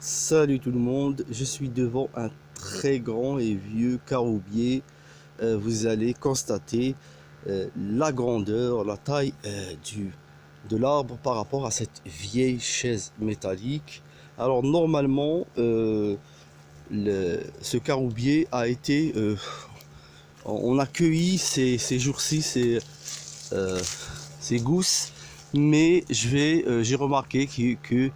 Salut tout le monde, je suis devant un très grand et vieux caroubier. Vous allez constater la grandeur, la taille de l'arbre par rapport à cette vieille chaise métallique. Alors normalement, ce caroubier a été... on a cueilli ces jours-ci ces gousses, mais j'ai remarqué que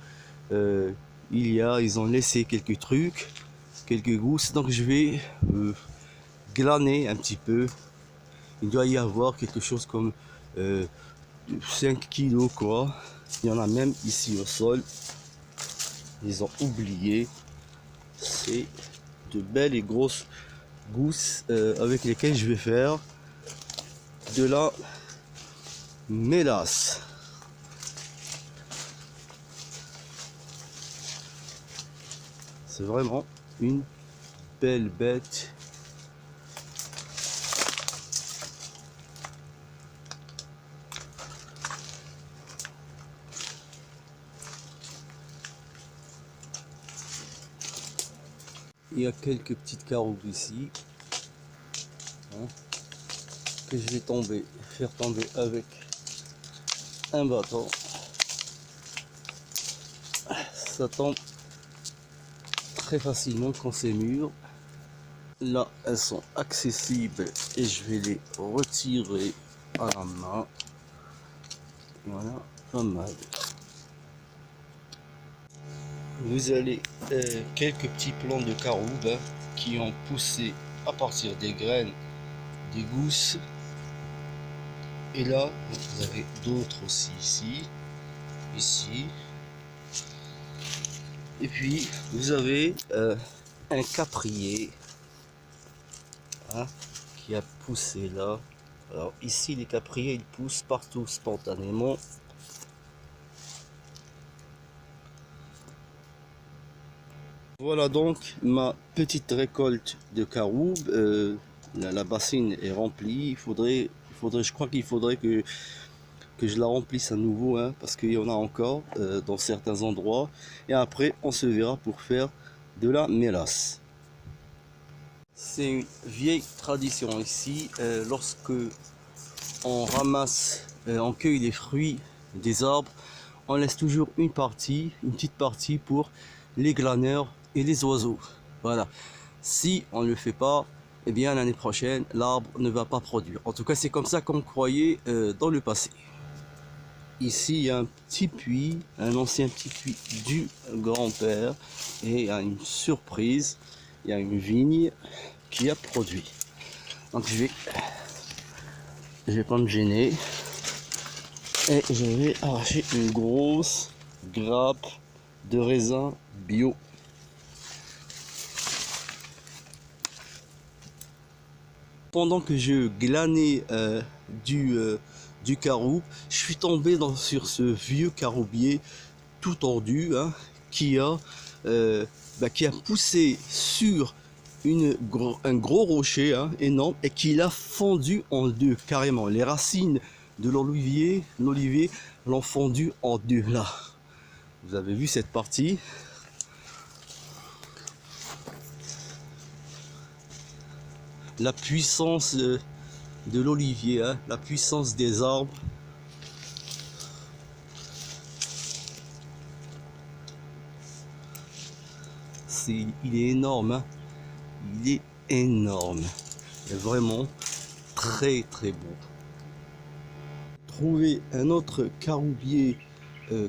ils ont laissé quelques trucs, quelques gousses, donc je vais glaner un petit peu. Il doit y avoir quelque chose comme 5 kilos quoi. Il y en a même ici au sol. Ils ont oublié. C'est de belles et grosses gousses avec lesquelles je vais faire de la mélasse. C'est vraiment une belle bête. Il y a quelques petites carottes ici hein, que je vais faire tomber avec un bâton. Ça tombe très facilement quand c'est mûr. Là, elles sont accessibles et je vais les retirer à la main. Voilà, pas mal. Vous avez quelques petits plants de caroube qui ont poussé à partir des graines des gousses. Et là, vous avez d'autres aussi ici. Et puis, vous avez un caprier hein, qui a poussé là. Alors ici, les capriers, ils poussent partout spontanément. Voilà donc ma petite récolte de caroube. La bassine est remplie. Je crois qu'il faudrait que je la remplisse à nouveau hein, parce qu'il y en a encore dans certains endroits. Et après, on se verra pour faire de la mélasse. C'est une vieille tradition ici. Lorsque on ramasse, on cueille les fruits des arbres, on laisse toujours une petite partie pour les glaneurs et les oiseaux. Voilà. Si on ne le fait pas, eh bien l'année prochaine, l'arbre ne va pas produire. En tout cas, c'est comme ça qu'on croyait dans le passé. Ici, il y a un petit puits, un ancien petit puits du grand-père. Et il y a une surprise, il y a une vigne qui a produit. Donc je vais pas me gêner. Et je vais arracher une grosse grappe de raisin bio. Pendant que je glanais du caroube, je suis tombé sur ce vieux caroubier tout tordu hein, qui a poussé sur un gros rocher hein, énorme et qui l'a fendu en deux carrément. Les racines de l'olivier l'ont fondu en deux là. Vous avez vu cette partie? La puissance de l'olivier, hein, la puissance des arbres. Il est énorme, hein. Il est énorme. Il est vraiment très très beau. Trouver un autre caroubier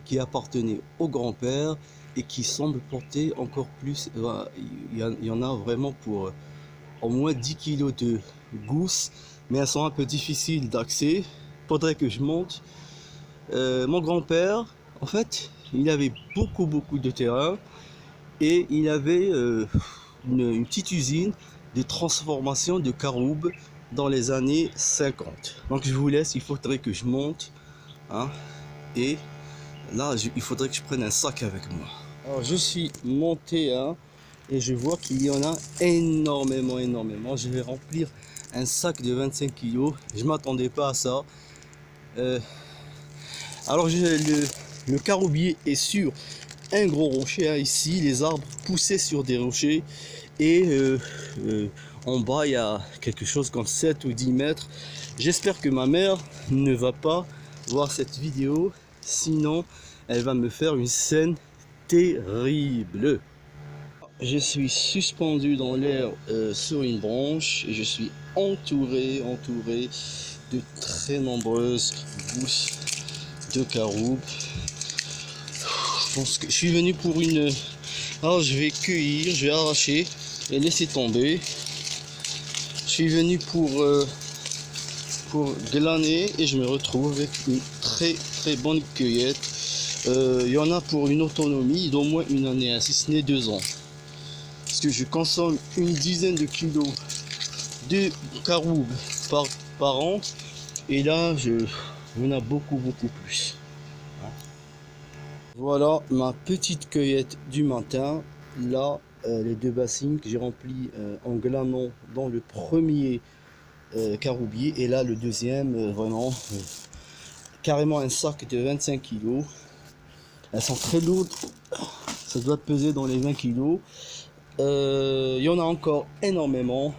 qui appartenait au grand-père et qui semble porter encore plus. Il y en a vraiment pour au moins 10 kilos de gousses, mais elles sont un peu difficiles d'accès. Faudrait que je monte. Mon grand-père, en fait, il avait beaucoup de terrain et il avait une petite usine de transformation de caroube dans les années 50. Donc je vous laisse, il faudrait que je monte hein, et là il faudrait que je prenne un sac avec moi. Alors je suis monté hein, et je vois qu'il y en a énormément. Je vais remplir un sac de 25 kg. Je m'attendais pas à ça. Alors le caroubier est sur un gros rocher, hein, ici les arbres poussaient sur des rochers et en bas il y a quelque chose comme 7 ou 10 mètres. J'espère que ma mère ne va pas voir cette vidéo, sinon elle va me faire une scène terrible. Je suis suspendu dans l'air sur une branche et je suis entouré de très nombreuses gousses de caroube. Je pense que je suis venu pour une... Alors je vais cueillir, je vais arracher et laisser tomber. Je suis venu pour glaner et je me retrouve avec une très bonne cueillette. Il y en a pour une autonomie d'au moins une année, hein, si ce n'est 2 ans. Parce que je consomme une dizaine de kilos de caroube par an. Et là, on a beaucoup plus. Voilà ma petite cueillette du matin. Là, les 2 bassines que j'ai remplies en glanant dans le premier caroubier. Et là, le deuxième, vraiment, carrément un sac de 25 kg. Elles sont très lourdes. Ça doit peser dans les 20 kg. Il y en a encore énormément.